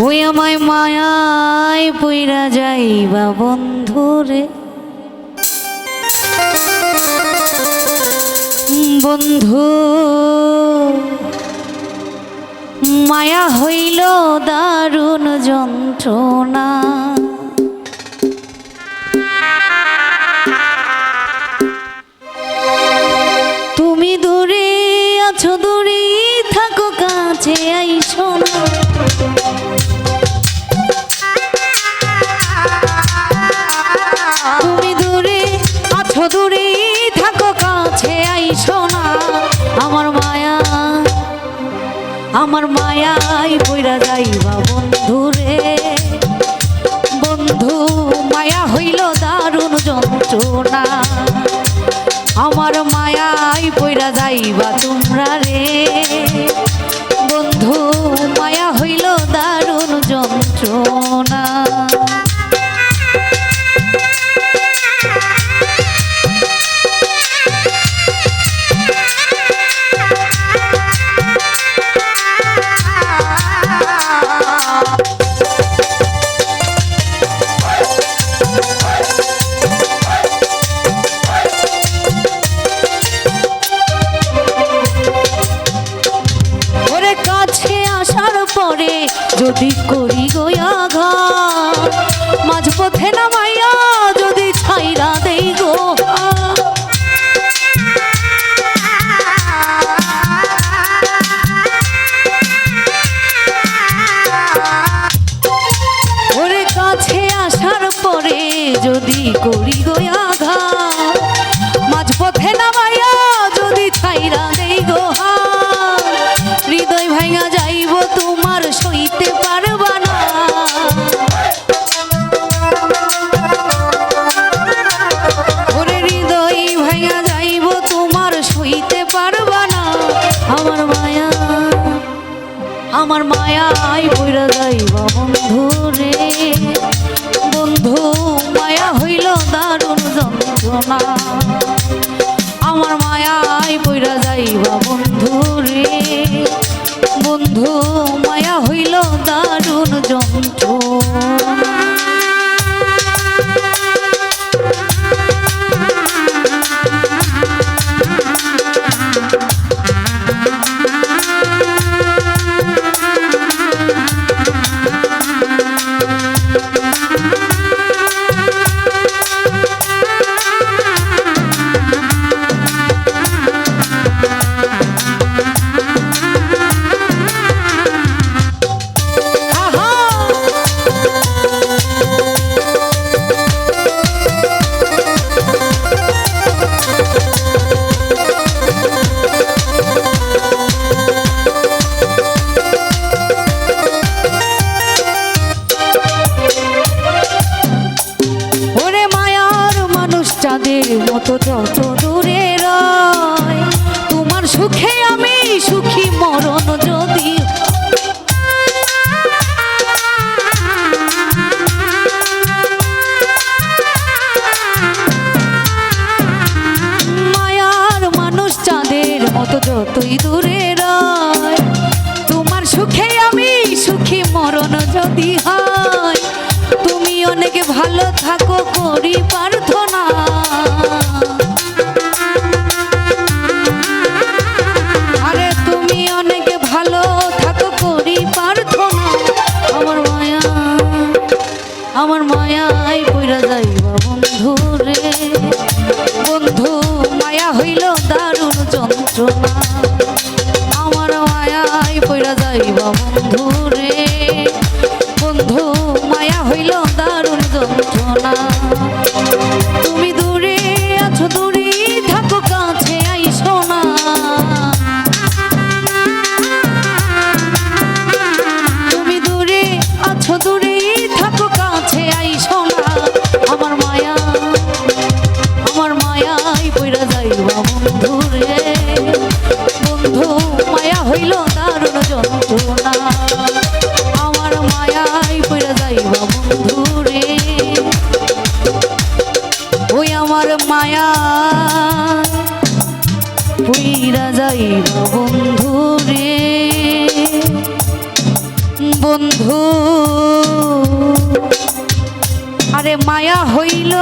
ওই আমায় মায়ায় পইরা যাইবা বন্ধুরে, বন্ধু মায়া হইল দারুণ যন্ত্রণা। তুমি দূরে আছো, দূরে থাকো, কাছে আইসো না। তুমি দূরে আছো, দূরে থাকো, কাছে আইসো না। আমার মায়াই পইরা যাইবা বন্ধুরে, বন্ধু মায়া হইল দারুণ যন্ত্রণা। আমার মায়াই পইরা যাইবা তোমরা রে, বন্ধু মায়া হইল দারুণ যন্ত্রণা। যদি করি গোয়াঘাত, মাঝপথে নামাইয়া যদি ছাইরা দেই গো। ওরে কাছে আসার পরে যদি করি গোয়াঘাত, মাঝপথে নামাইয়া যদি ছাইরা দেই গো। হৃদয় ভাঙা যাইব তোমার সইতে পারবা না। ওরে হৃদয় ভাঙা যাইব তোমার সইতে পারবা না। আমার মায়াই পইরা যাইবা বন্ধু রে, বন্ধু মায়া হইল দারুণ যন্ত্রণা। আমার মায়াই পইরা যাইবা বন্ধু রে, বন্ধু মায়া হইল দারুণ যন্ত্রণা। মতো যত দূরে রয়, তোমার সুখে আমি সুখী, মরণ যদি মায়ার মানুষ চাঁদের মতো যতই দূরে রয়, তোমার সুখে আমি সুখী, মরণ যদি হয়। তুমি অনেক ভালো থাকো করি প্রার্থনা, আরে তুমি অনেক ভালো থাকো করি প্রার্থনা। আমার মায়াই পইরা যাইবা বন্ধু রে, বন্ধু মায়া হইল দারুণ যন্ত্রণা। আমার মায়াই পইরা যাইবা বন্ধু রে, বন্ধু মায়া হইল দারুণ যন্ত্রণা। তুমি দূরে আছো, দূরে থাকো, কাছে আইসো না। তুমি দূরে আছো, দূরে থাকো, কাছে আইসো না। আমার মায়াই পইরা যাইবা বন্ধু রে, বন্ধু মায়া হইল দারুণ যন্ত্রণা। আমার মায়াই পইরা যাইবা বন্ধু রে, ওই আমার মায়া পইরা যাইবা বন্ধু রে, বন্ধু আরে মায়া হইল